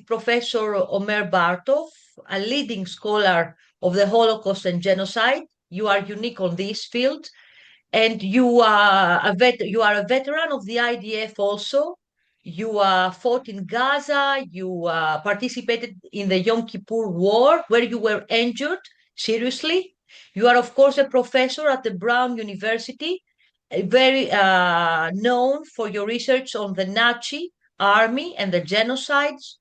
Professor Omar Bártov, a leading scholar of the Holocaust and genocide. You are unique on this field, and you are a veteran of the IDF also. You fought in Gaza. You participated in the Yom Kippur War, where you were injured seriously. You are, of course, a professor at the Brown University, very known for your research on the Nazi army and the genocides.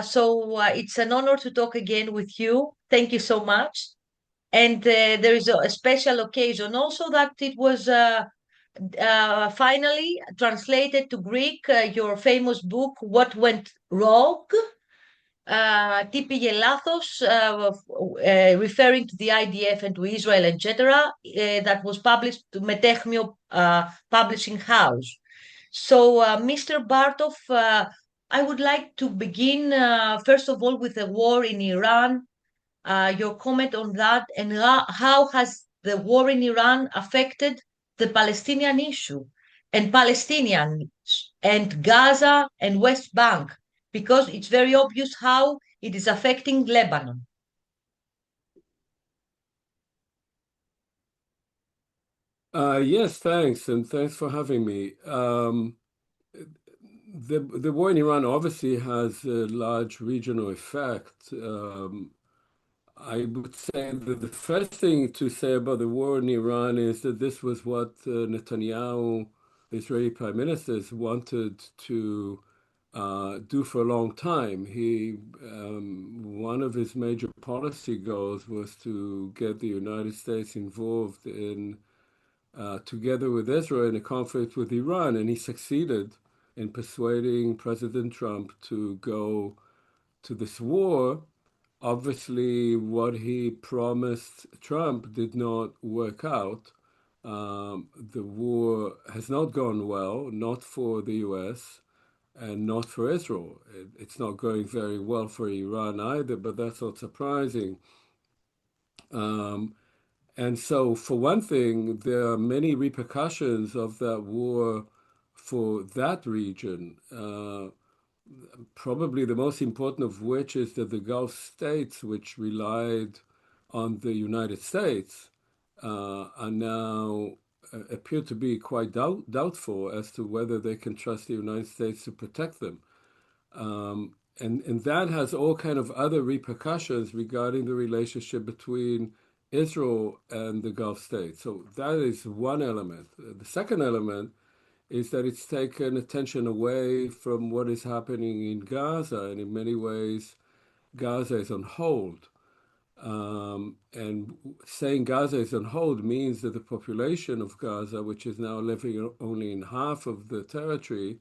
So it's an honor to talk again with you. Thank you so much. And there is a special occasion also that it was finally translated to Greek, your famous book, What Went Wrong, τι πήγε λάθος, referring to the IDF and to Israel, etc., that was published to Metechmio Publishing House. So, Mr. Bártov, I would like to begin, first of all, with the war in Iran, your comment on that, and how has the war in Iran affected the Palestinian issue and Palestinians and Gaza and West Bank, because it's very obvious how it is affecting Lebanon. Yes, thanks, and thanks for having me. The war in Iran obviously has a large regional effect. I would say that the first thing to say about the war in Iran is that this was what Netanyahu, the Israeli prime minister, wanted to do for a long time. One of his major policy goals was to get the United States involved in, together with Israel, in a conflict with Iran, and he succeeded in persuading President Trump to go to this war. Obviously, what he promised Trump did not work out. The war has not gone well, not for the US and not for Israel. It's not going very well for Iran either, but that's not surprising. And so, for one thing, there are many repercussions of that war for that region. Probably the most important of which is that the Gulf states, which relied on the United States, are now appear to be quite doubtful as to whether they can trust the United States to protect them. And that has all kind of other repercussions regarding the relationship between Israel and the Gulf states. So that is one element. The second element is that it's taken attention away from what is happening in Gaza, and in many ways, Gaza is on hold. And saying Gaza is on hold means that the population of Gaza, which is now living only in half of the territory,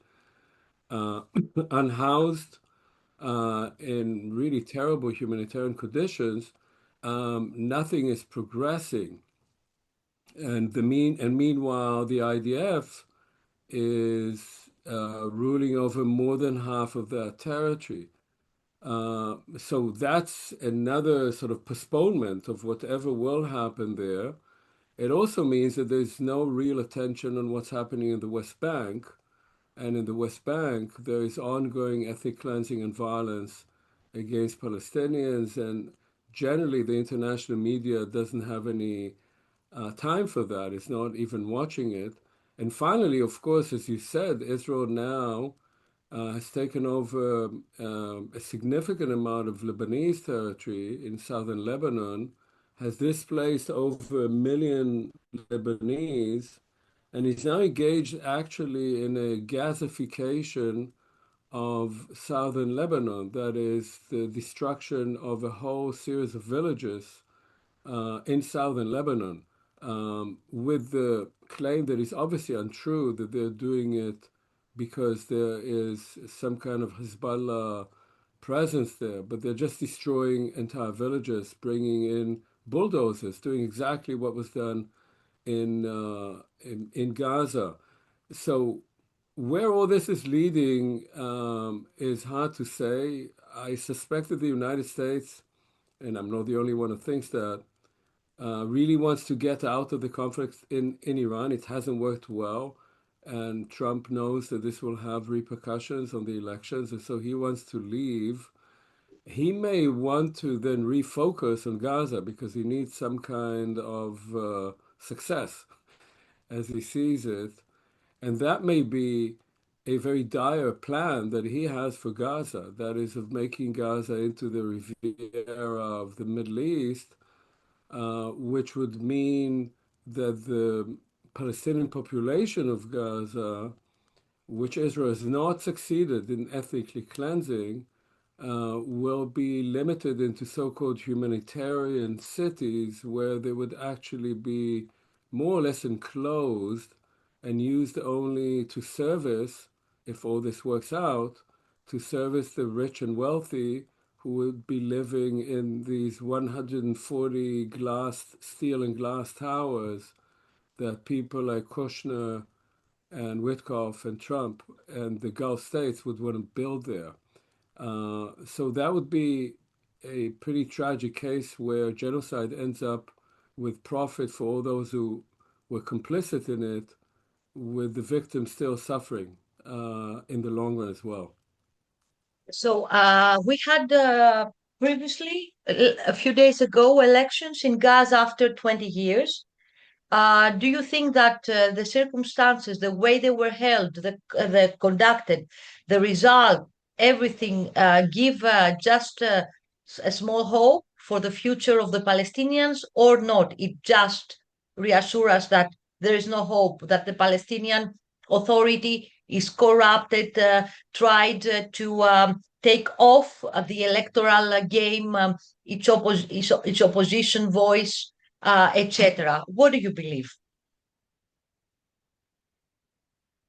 unhoused, in really terrible humanitarian conditions, nothing is progressing. And meanwhile, the IDF is ruling over more than half of that territory. So that's another sort of postponement of whatever will happen there. It also means that there's no real attention on what's happening in the West Bank. And in the West Bank, there is ongoing ethnic cleansing and violence against Palestinians. And generally, the international media doesn't have any time for that. It's not even watching it. And finally, of course, as you said, Israel now has taken over a significant amount of Lebanese territory in southern Lebanon, has displaced over 1 million Lebanese, and is now engaged actually in a Gazification of southern Lebanon. That is the destruction of a whole series of villages in southern Lebanon, with the claim that is obviously untrue, that they're doing it because there is some kind of Hezbollah presence there, but they're just destroying entire villages, bringing in bulldozers, doing exactly what was done in Gaza. So where all this is leading is hard to say. I suspect that the United States, and I'm not the only one who thinks that, really wants to get out of the conflict in Iran. It hasn't worked well. and Trump knows that this will have repercussions on the elections, and so he wants to leave. He may want to then refocus on Gaza because he needs some kind of success as he sees it. And that may be a very dire plan that he has for Gaza, that is, of making Gaza into the Riviera of the Middle East, which would mean that the Palestinian population of Gaza, which Israel has not succeeded in ethnically cleansing, will be limited into so-called humanitarian cities where they would actually be more or less enclosed and used only to service, if all this works out, to service the rich and wealthy who would be living in these 140 steel and glass towers that people like Kushner and Witkoff and Trump and the Gulf states would want to build there. So that would be a pretty tragic case where genocide ends up with profit for all those who were complicit in it, with the victims still suffering in the long run as well. So we had previously, a few days ago, elections in Gaza after 20 years. Do you think that the circumstances, the way they were held, the conducted, the result, everything give just a small hope for the future of the Palestinians, or not? It just reassures us that there is no hope, that the Palestinian Authority is corrupted, tried to take off the electoral game, its opposition voice, etc. What do you believe?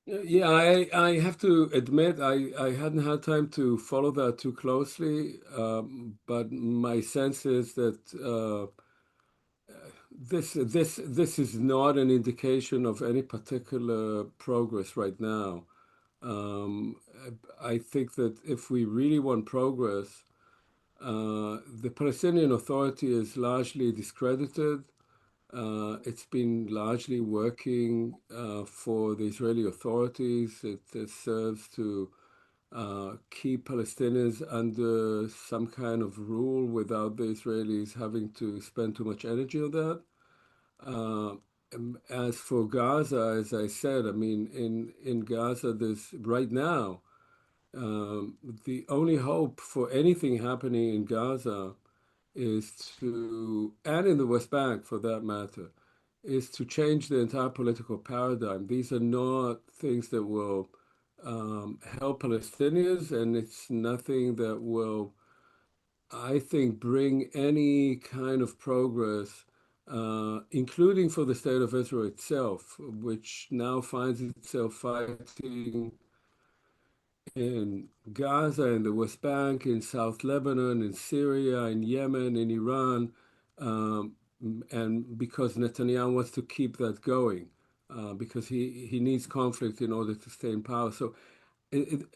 Yeah, I have to admit I hadn't had time to follow that too closely, but my sense is that this is not an indication of any particular progress right now. I think that if we really want progress, the Palestinian Authority is largely discredited. It's been largely working for the Israeli authorities. It serves to keep Palestinians under some kind of rule without the Israelis having to spend too much energy on that. As for Gaza, as I said, I mean, in Gaza, there's right now, the only hope for anything happening in Gaza is to, and in the West Bank for that matter, is to change the entire political paradigm. These are not things that will help Palestinians, and it's nothing that will, I think, bring any kind of progress, including for the state of Israel itself, which now finds itself fighting in Gaza, in the West Bank, in South Lebanon, in Syria, in Yemen, in Iran, and because Netanyahu wants to keep that going, because he needs conflict in order to stay in power. So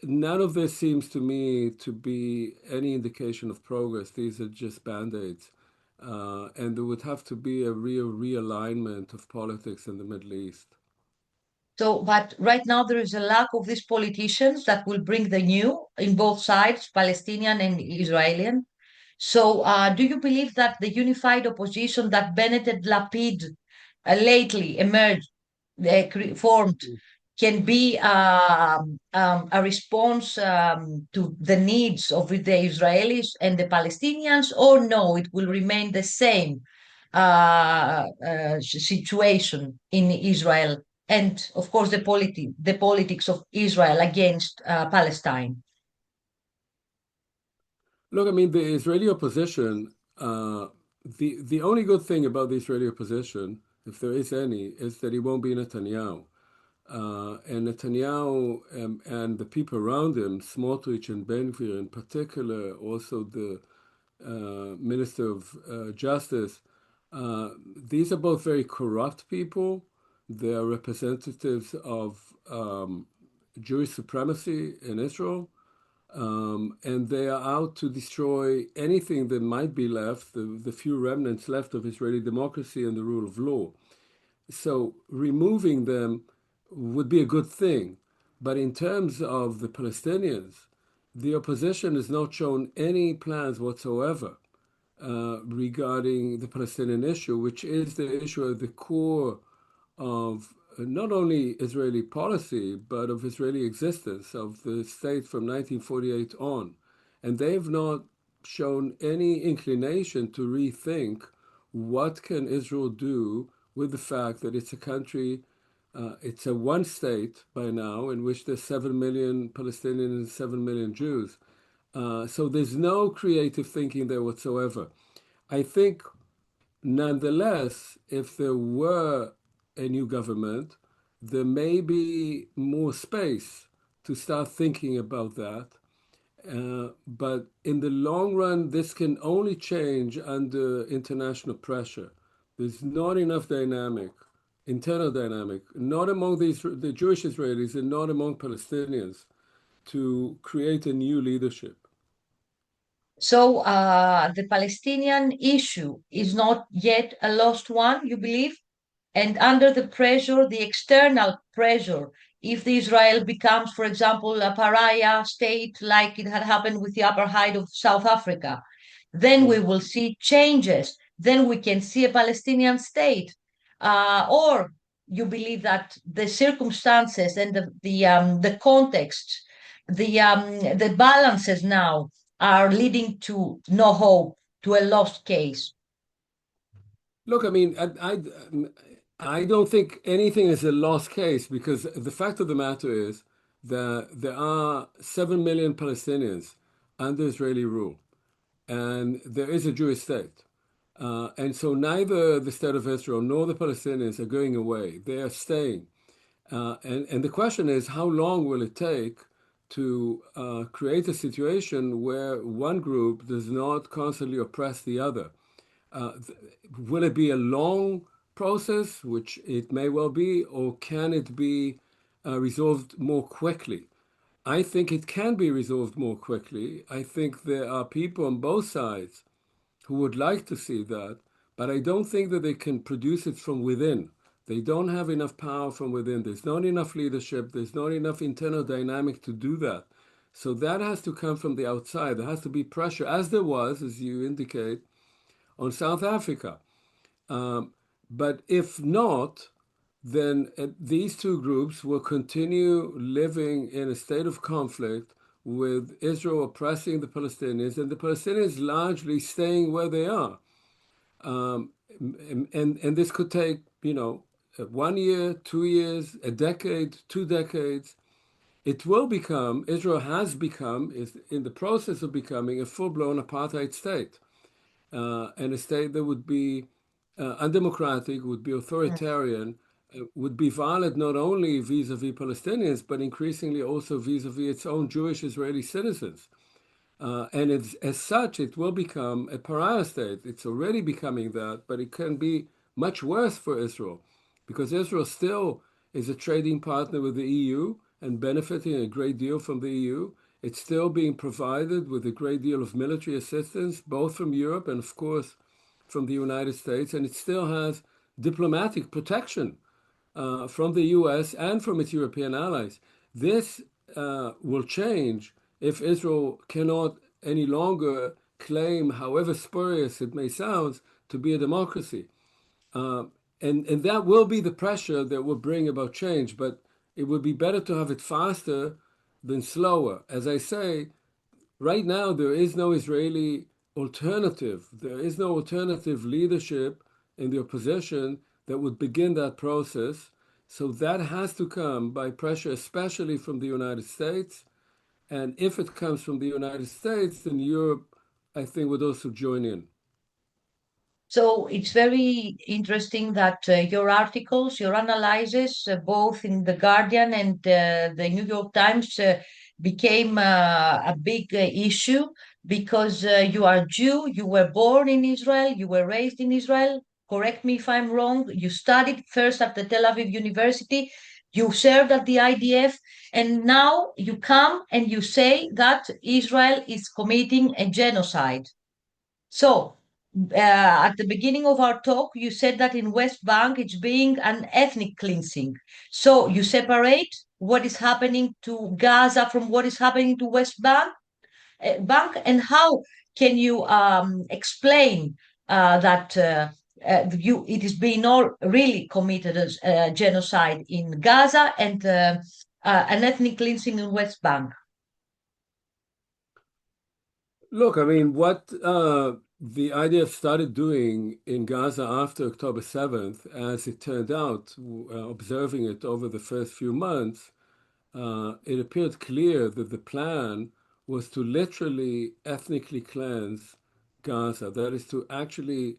none of this seems to me to be any indication of progress. These are just band-aids. And there would have to be a real realignment of politics in the Middle East. So, but right now there is a lack of these politicians that will bring the new in both sides, Palestinian and Israeli. So, do you believe that the unified opposition that Bennett and Lapid lately emerged, formed, can be a response to the needs of the Israelis and the Palestinians, or no, it will remain the same situation in Israel, and of course the politics of Israel against Palestine? Look, I mean, the Israeli opposition, the only good thing about the Israeli opposition, if there is any, is that it won't be Netanyahu. And Netanyahu and the people around him, Smotrich and Ben-Gvir in particular, also the Minister of Justice, these are both very corrupt people. They are representatives of Jewish supremacy in Israel. And they are out to destroy anything that might be left, the few remnants left of Israeli democracy and the rule of law. So removing them would be a good thing. But in terms of the Palestinians, the opposition has not shown any plans whatsoever regarding the Palestinian issue, which is the issue at the core of not only Israeli policy, but of Israeli existence, of the state from 1948 on. And they've not shown any inclination to rethink what can Israel do with the fact that it's a country, it's a one state by now in which there's 7 million Palestinians and 7 million Jews. So there's no creative thinking there whatsoever. I think, nonetheless, if there were a new government, there may be more space to start thinking about that. But in the long run, this can only change under international pressure. There's not enough dynamic, internal dynamic, not among the Jewish Israelis and not among Palestinians, to create a new leadership. So the Palestinian issue is not yet a lost one, you believe? And under the pressure, the external pressure, if the Israel becomes, for example, a pariah state like it had happened with the apartheid of South Africa, then we will see changes. Then we can see a Palestinian state. Or you believe that the circumstances and the context, the balances now are leading to no hope, to a lost case? Look, I mean, I don't think anything is a lost case, because the fact of the matter is that there are 7 million Palestinians under Israeli rule, and there is a Jewish state. And so neither the state of Israel nor the Palestinians are going away. They are staying. And the question is, how long will it take to create a situation where one group does not constantly oppress the other? Will it be a long process, which it may well be, or can it be resolved more quickly? I think it can be resolved more quickly. I think there are people on both sides who would like to see that, but I don't think that they can produce it from within. They don't have enough power from within. There's not enough leadership. There's not enough internal dynamic to do that. So that has to come from the outside. There has to be pressure, as there was, as you indicate, on South Africa. But if not, then these two groups will continue living in a state of conflict, with Israel oppressing the Palestinians and the Palestinians largely staying where they are. And this could take, 1 year, 2 years, a decade, 2 decades. It will become, Israel has become, is in the process of becoming, a full-blown apartheid state. And a state that would be undemocratic, would be authoritarian, would be violent not only vis-a-vis Palestinians, but increasingly also vis-a-vis its own Jewish Israeli citizens. And as such, it will become a pariah state. It's already becoming that, but it can be much worse for Israel, because Israel still is a trading partner with the EU and benefiting a great deal from the EU. It's still being provided with a great deal of military assistance, both from Europe and, of course, from the United States. And it still has diplomatic protection from the US and from its European allies. This will change if Israel cannot any longer claim, however spurious it may sound, to be a democracy. And that will be the pressure that will bring about change. But it would be better to have it faster than slower. As I say, right now there is no Israeli alternative. There is no alternative leadership in the opposition that would begin that process. So that has to come by pressure, especially from the United States. And if it comes from the United States, then Europe, I think, would also join in. So it's very interesting that your articles, your analyses, both in The Guardian and the New York Times, became a big issue, because you are Jew, you were born in Israel, you were raised in Israel. Correct me if I'm wrong. You studied first at the Tel Aviv University, you served at the IDF, and now you come and you say that Israel is committing a genocide. So at the beginning of our talk, you said that in West Bank, it's being an ethnic cleansing. So you separate what is happening to Gaza from what is happening to West Bank, and how can you explain that it is being all really committed as genocide in Gaza and an ethnic cleansing in West Bank? Look, I mean, what the IDF started doing in Gaza after October 7th, as it turned out, observing it over the first few months, it appeared clear that the plan was to literally ethnically cleanse Gaza. That is to actually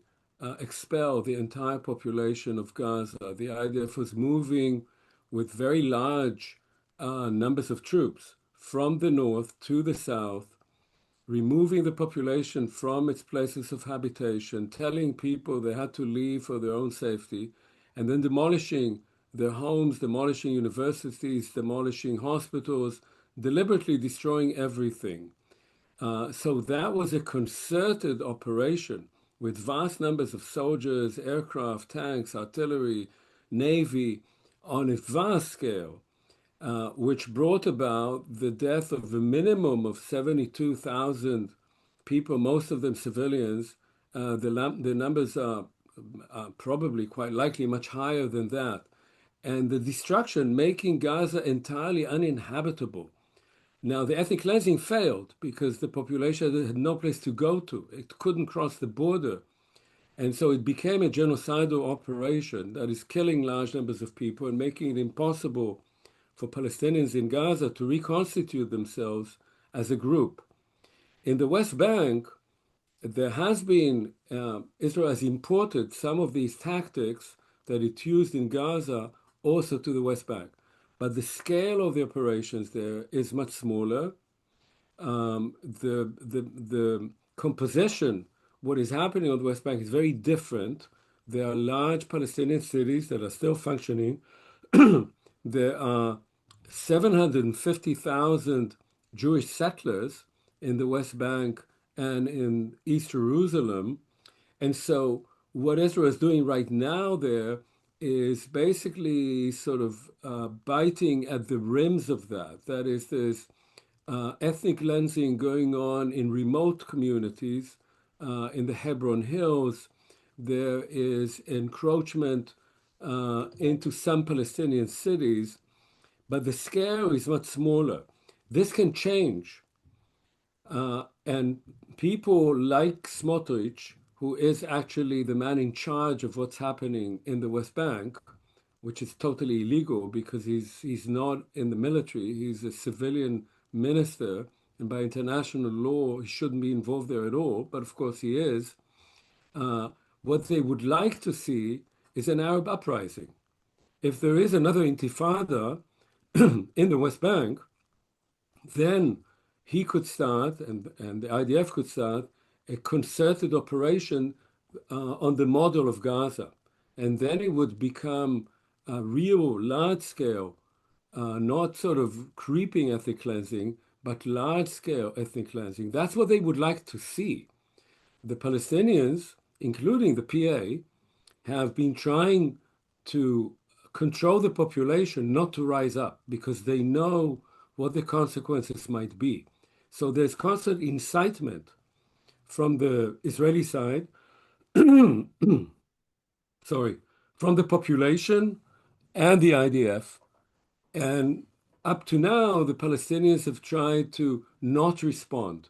expel the entire population of Gaza. The IDF was moving with very large numbers of troops from the north to the south, removing the population from its places of habitation, telling people they had to leave for their own safety, and then demolishing their homes, demolishing universities, demolishing hospitals, deliberately destroying everything. So that was a concerted operation with vast numbers of soldiers, aircraft, tanks, artillery, navy, on a vast scale, which brought about the death of a minimum of 72,000 people, most of them civilians. The numbers are probably quite likely much higher than that. And the destruction, making Gaza entirely uninhabitable. Now, the ethnic cleansing failed because the population had no place to go to. It couldn't cross the border. And so it became a genocidal operation that is killing large numbers of people and making it impossible for Palestinians in Gaza to reconstitute themselves as a group. In the West Bank, there has been, Israel has imported some of these tactics that it used in Gaza also to the West Bank. But the scale of the operations there is much smaller. The composition, what is happening on the West Bank is very different. There are large Palestinian cities that are still functioning. There are 750,000 Jewish settlers in the West Bank and in East Jerusalem. And so what Israel is doing right now there is basically sort of biting at the rims of that. That is, there's ethnic cleansing going on in remote communities, in the Hebron Hills. There is encroachment into some Palestinian cities, but the scale is much smaller. This can change. And people like Smotrich, who is actually the man in charge of what's happening in the West Bank, which is totally illegal because he's not in the military, he's a civilian minister, and by international law, he shouldn't be involved there at all, but of course he is. What they would like to see is an Arab uprising. If there is another intifada in the West Bank, then he could start, and the IDF could start, a concerted operation on the model of Gaza. And then it would become a real large-scale, not sort of creeping ethnic cleansing, but large-scale ethnic cleansing. That's what they would like to see. The Palestinians, including the PA, have been trying to control the population not to rise up because they know what the consequences might be. So there's constant incitement from the Israeli side, from the population and the IDF. And up to now, the Palestinians have tried to not respond.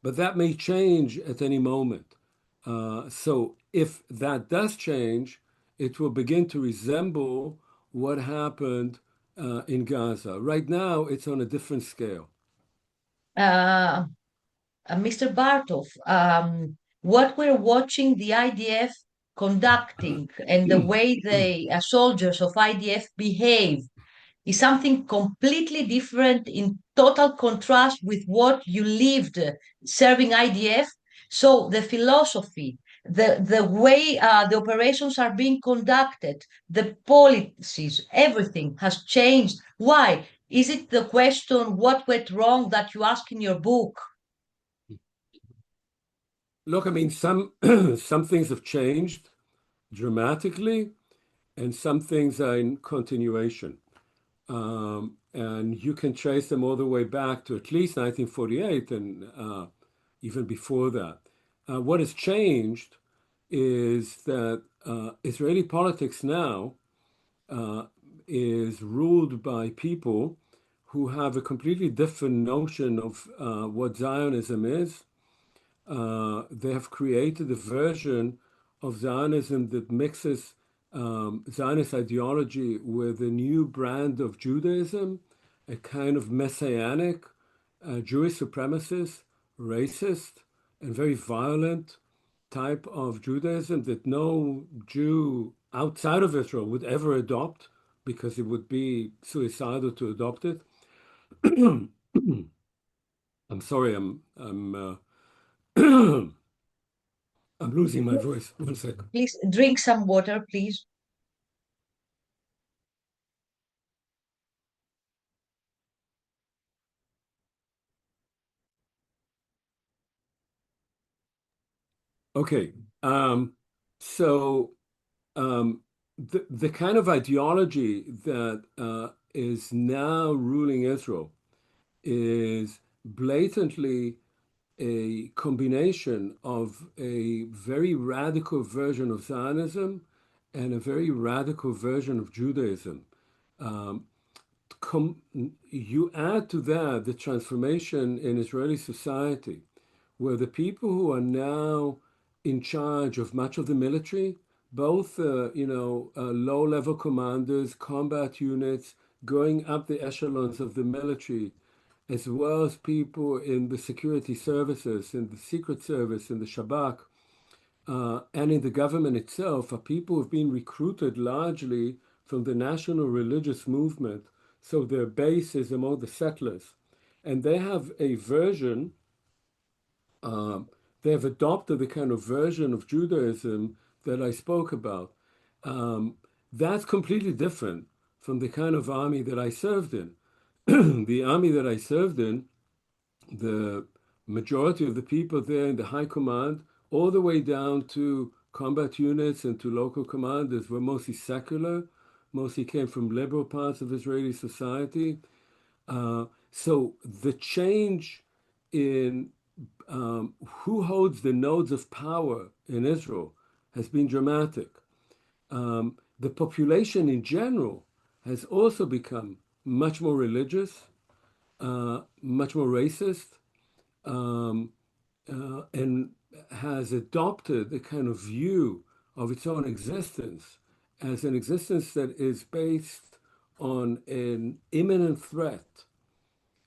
But that may change at any moment. So if that does change, it will begin to resemble what happened in Gaza. Right now, it's on a different scale. Mr. Bártov, what we're watching the IDF conducting and the way the soldiers of IDF behave is something completely different, in total contrast with what you lived serving IDF. So the philosophy, the way the operations are being conducted, the policies, everything has changed. Why? Is it the question, what went wrong, that you ask in your book? Look, I mean, some things have changed dramatically, and some things are in continuation. And you can trace them all the way back to at least 1948 and even before that. What has changed is that Israeli politics now is ruled by people who have a completely different notion of what Zionism is. They have created a version of Zionism that mixes Zionist ideology with a new brand of Judaism, a kind of messianic, Jewish supremacist, racist, and very violent type of Judaism that no Jew outside of Israel would ever adopt, because it would be suicidal to adopt it. I'm sorry, I'm losing my voice. 1 second. Please drink some water, please. Okay. So the kind of ideology that is now ruling Israel is blatantly a combination of a very radical version of Zionism and a very radical version of Judaism. You add to that the transformation in Israeli society, where the people who are now in charge of much of the military, both low-level commanders, combat units, going up the echelons of the military, as well as people in the security services, in the Secret Service, in the Shabak, and in the government itself, are people who have been recruited largely from the national religious movement. So their base is among the settlers. And they have a version, they have adopted the kind of version of Judaism that I spoke about. That's completely different from the kind of army that I served in. The army that I served in, the majority of the people there in the high command, all the way down to combat units and to local commanders, were mostly secular, mostly came from liberal parts of Israeli society. So the change in who holds the nodes of power in Israel has been dramatic. The population in general has also become much more religious, much more racist, and has adopted a kind of view of its own existence as an existence that is based on an imminent threat,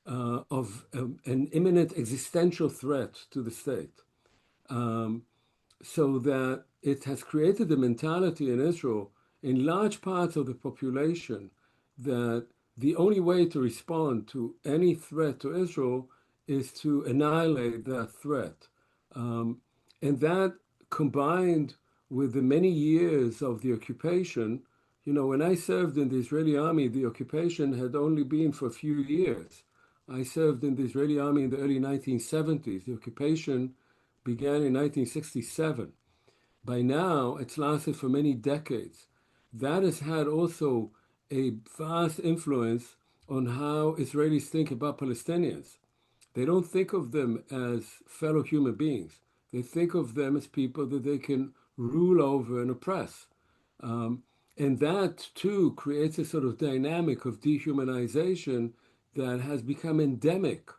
of an imminent existential threat to the state. So that it has created a mentality in Israel, in large parts of the population, that the only way to respond to any threat to Israel is to annihilate that threat. And that, combined with the many years of the occupation, when I served in the Israeli army, the occupation had only been for a few years. I served in the Israeli army in the early 1970s. The occupation began in 1967. By now, it's lasted for many decades. That has had also a vast influence on how Israelis think about Palestinians. They don't think of them as fellow human beings. They think of them as people that they can rule over and oppress. And that, too, creates a sort of dynamic of dehumanization that has become endemic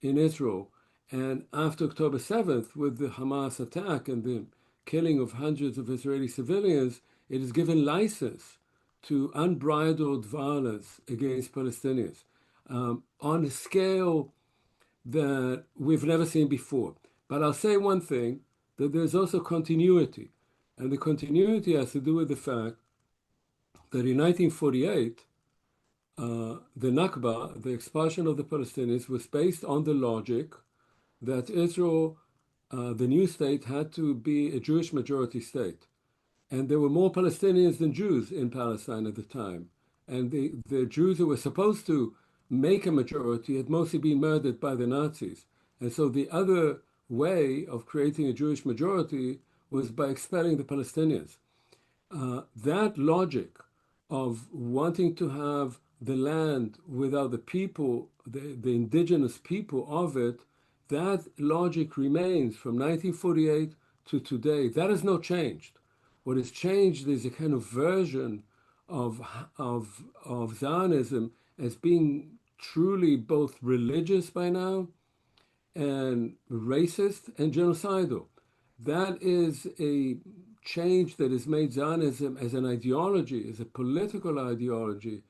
in Israel. And after October 7th, with the Hamas attack and the killing of hundreds of Israeli civilians, it has given license to unbridled violence against Palestinians on a scale that we've never seen before. But I'll say one thing, that there's also continuity. And the continuity has to do with the fact that in 1948, the Nakba, the expulsion of the Palestinians, was based on the logic that Israel, the new state, had to be a Jewish majority state. And there were more Palestinians than Jews in Palestine at the time. And the Jews who were supposed to make a majority had mostly been murdered by the Nazis. And so the other way of creating a Jewish majority was by expelling the Palestinians. That logic of wanting to have the land without the people, the indigenous people of it, that logic remains from 1948 to today. That has not changed. What has changed is a kind of version of Zionism as being truly both religious by now and racist and genocidal. That is a change that has made Zionism as an ideology, as a political ideology,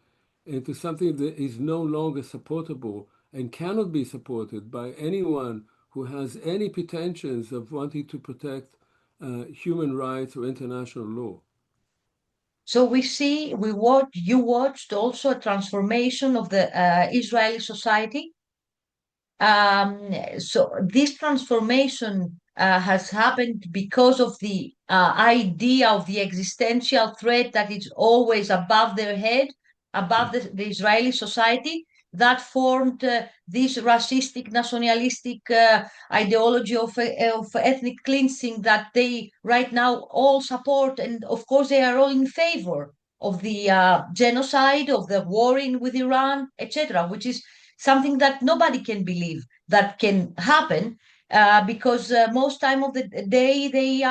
into something that is no longer supportable and cannot be supported by anyone who has any pretensions of wanting to protect human rights or international law. So you watched also a transformation of the Israeli society. So this transformation has happened because of the idea of the existential threat that is always above their head, above the Israeli society, that formed this racistic, nationalistic ideology of ethnic cleansing that they right now all support. And of course, they are all in favor of the genocide, of the war with Iran, etc., which is something that nobody can believe that can happen, because most time of the day they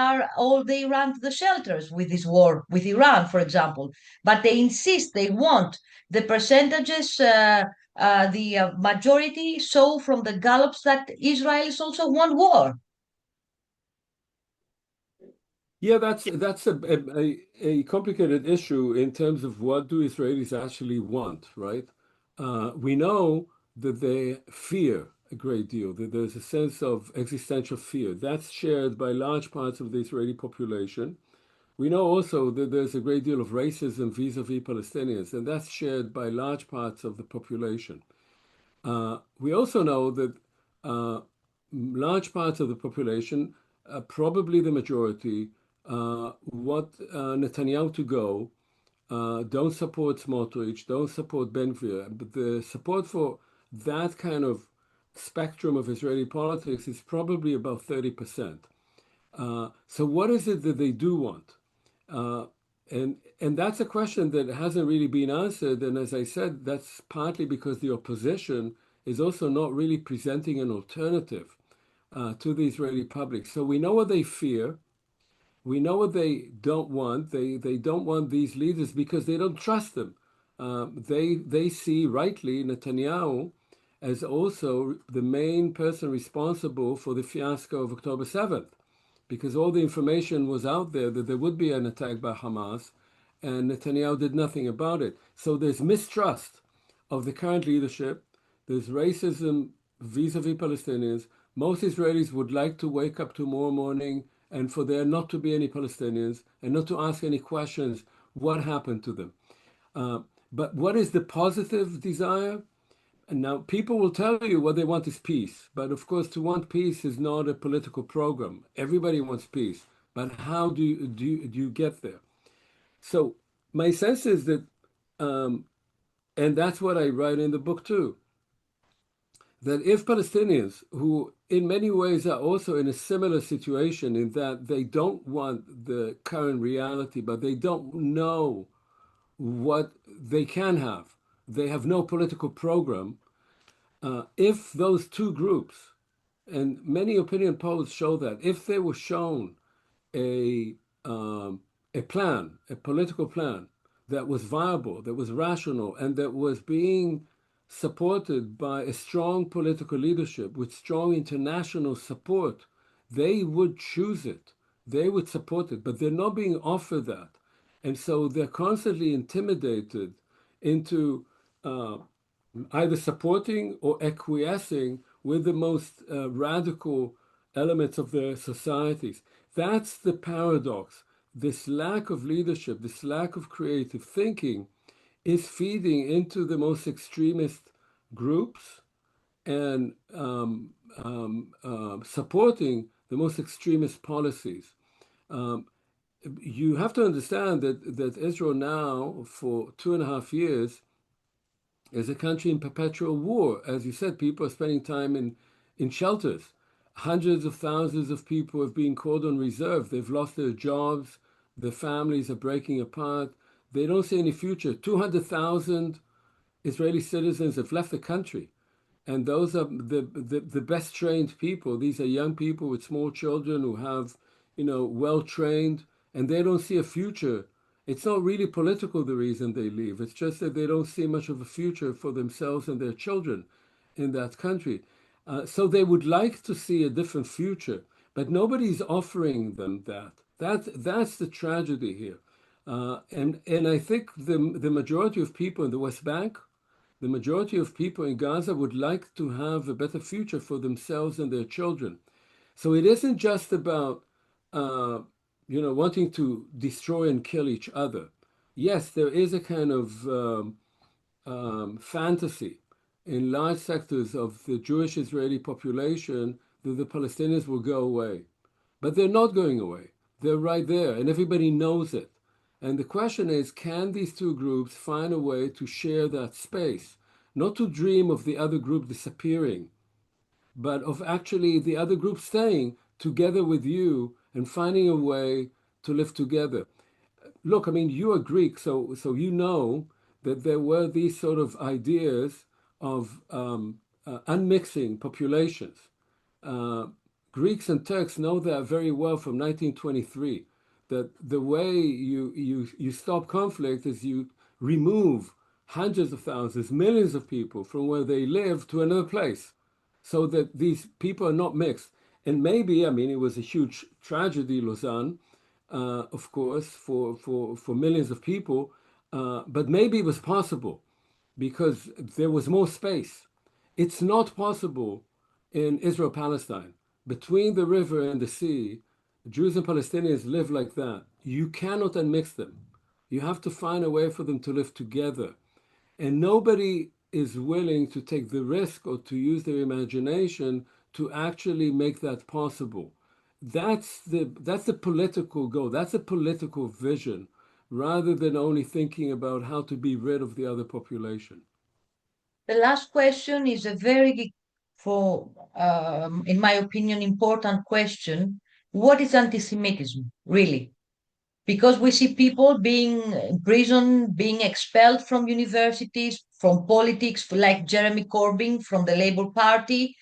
run to the shelters with this war with Iran, for example. But they insist, they want the percentages, the majority show from the gallops that Israelis also want war. Yeah, that's a complicated issue in terms of what do Israelis actually want, right? We know that they fear a great deal, that there's a sense of existential fear. That's shared by large parts of the Israeli population. We know also that there's a great deal of racism vis-a-vis Palestinians, and that's shared by large parts of the population. We also know that large parts of the population, probably the majority, want Netanyahu to go, don't support Smotrich, don't support Ben-Gvir. But the support for that kind of spectrum of Israeli politics is probably about 30%. So what is it that they do want? And that's a question that hasn't really been answered. And as I said, that's partly because the opposition is also not really presenting an alternative to the Israeli public. So we know what they fear. We know what they don't want. They don't want these leaders because they don't trust them. They see rightly Netanyahu as also the main person responsible for the fiasco of October 7th, because all the information was out there that there would be an attack by Hamas, and Netanyahu did nothing about it. So there's mistrust of the current leadership. There's racism vis-a-vis Palestinians. Most Israelis would like to wake up tomorrow morning and for there not to be any Palestinians and not to ask any questions, what happened to them? But what is the positive desire? And now people will tell you what they want is peace. But of course, to want peace is not a political program. Everybody wants peace. But how do you get there? So my sense is that, and that's what I write in the book too, that if Palestinians, who in many ways are also in a similar situation in that they don't want the current reality, but they don't know what they can have no political program. If those two groups, and many opinion polls show that, if they were shown a plan, a political plan that was viable, that was rational, and that was being supported by a strong political leadership with strong international support, they would choose it. They would support it, but they're not being offered that. And so they're constantly intimidated into either supporting or acquiescing with the most radical elements of their societies. That's the paradox. This lack of leadership, this lack of creative thinking is feeding into the most extremist groups and supporting the most extremist policies. You have to understand that Israel now, for 2.5 years, is a country in perpetual war. As you said, people are spending time in shelters. Hundreds of thousands of people have been called on reserve. They've lost their jobs. Their families are breaking apart. They don't see any future. 200,000 Israeli citizens have left the country. And those are the best trained people. These are young people with small children who have, well trained, and they don't see a future. It's not really political, the reason they leave. It's just that they don't see much of a future for themselves and their children in that country. So they would like to see a different future, but nobody's offering them that. That's the tragedy here. And I think the majority of people in the West Bank, the majority of people in Gaza would like to have a better future for themselves and their children. So it isn't just about, wanting to destroy and kill each other. Yes, there is a kind of fantasy in large sectors of the Jewish Israeli population that the Palestinians will go away. But they're not going away. They're right there, and everybody knows it. And the question is, can these two groups find a way to share that space? Not to dream of the other group disappearing, but of actually the other group staying together with you and finding a way to live together. Look, I mean, you are Greek, so you know that there were these sort of ideas of unmixing populations. Greeks and Turks know that very well from 1923, that the way you stop conflict is you remove hundreds of thousands, millions of people from where they live to another place, so that these people are not mixed. And maybe, I mean, it was a huge tragedy, Lausanne, of course, for millions of people, but maybe it was possible because there was more space. It's not possible in Israel-Palestine. Between the river and the sea, Jews and Palestinians live like that. You cannot unmix them. You have to find a way for them to live together. And nobody is willing to take the risk or to use their imagination to actually make that possible. That's the political goal. That's a political vision, rather than only thinking about how to be rid of the other population. The last question is a very, in my opinion, important question. What is anti-Semitism, really? Because we see people being imprisoned, being expelled from universities, from politics, like Jeremy Corbyn from the Labour Party,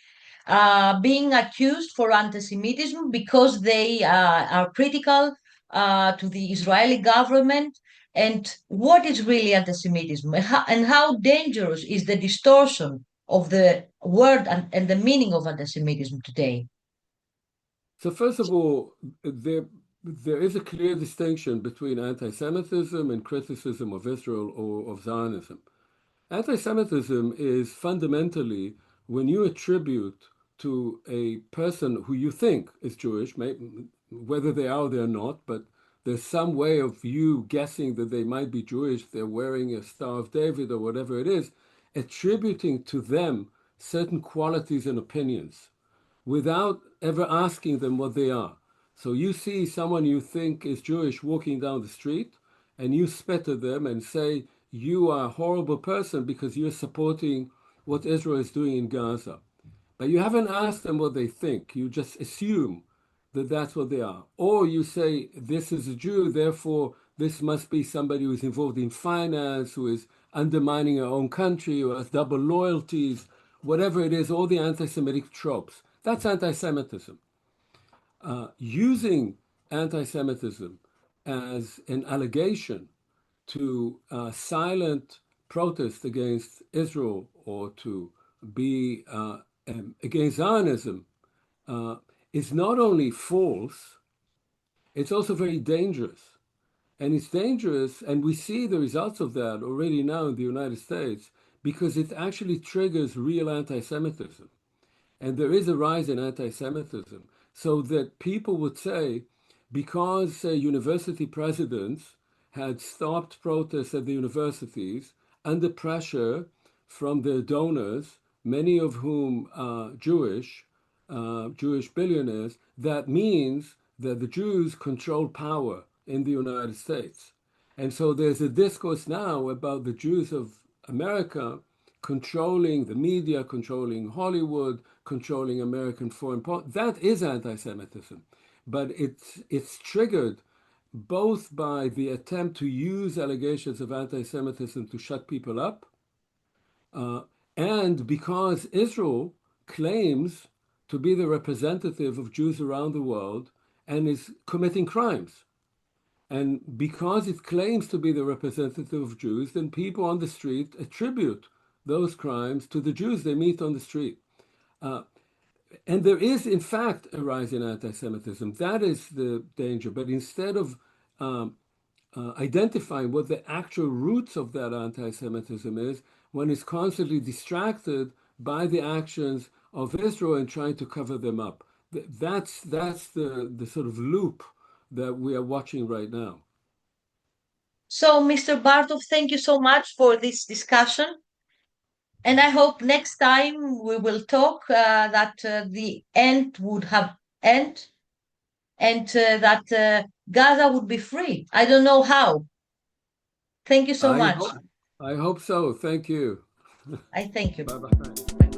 being accused for anti-Semitism because they are critical to the Israeli government. And what is really anti-Semitism, and how dangerous is the distortion of the word and the meaning of anti-Semitism today? So first of all, there is a clear distinction between anti-Semitism and criticism of Israel or of Zionism. Anti-Semitism is fundamentally when you attribute to a person who you think is Jewish, whether they are or they're not, but there's some way of you guessing that they might be Jewish, they're wearing a Star of David or whatever it is, attributing to them certain qualities and opinions without ever asking them what they are. So you see someone you think is Jewish walking down the street, and you spit at them and say, you are a horrible person because you're supporting what Israel is doing in Gaza. But you haven't asked them what they think. You just assume that that's what they are. Or you say, this is a Jew, therefore this must be somebody who is involved in finance, who is undermining our own country, who has double loyalties, whatever it is, all the anti-Semitic tropes. That's anti-Semitism. Using anti-Semitism as an allegation to silent protest against Israel or to be against Zionism is not only false, it's also very dangerous. And it's dangerous, and we see the results of that already now in the United States, because it actually triggers real anti-Semitism. And there is a rise in anti-Semitism, so that people would say, because university presidents had stopped protests at the universities under pressure from their donors, many of whom are Jewish billionaires, that means that the Jews control power in the United States. And so there's a discourse now about the Jews of America controlling the media, controlling Hollywood, controlling American foreign policy. That is anti-Semitism. But it's triggered both by the attempt to use allegations of anti-Semitism to shut people up, and because Israel claims to be the representative of Jews around the world and is committing crimes. And because it claims to be the representative of Jews, then people on the street attribute those crimes to the Jews they meet on the street. And there is, in fact, a rise in anti-Semitism. That is the danger. But instead of identifying what the actual roots of that anti-Semitism is, one is constantly distracted by the actions of Israel and trying to cover them up. That's the sort of loop that we are watching right now. So, Mr. Bártov, thank you so much for this discussion. And I hope next time we will talk that the end would have end, and that Gaza would be free. I don't know how. Thank you so much. I hope so. Thank you. I thank you. Bye-bye.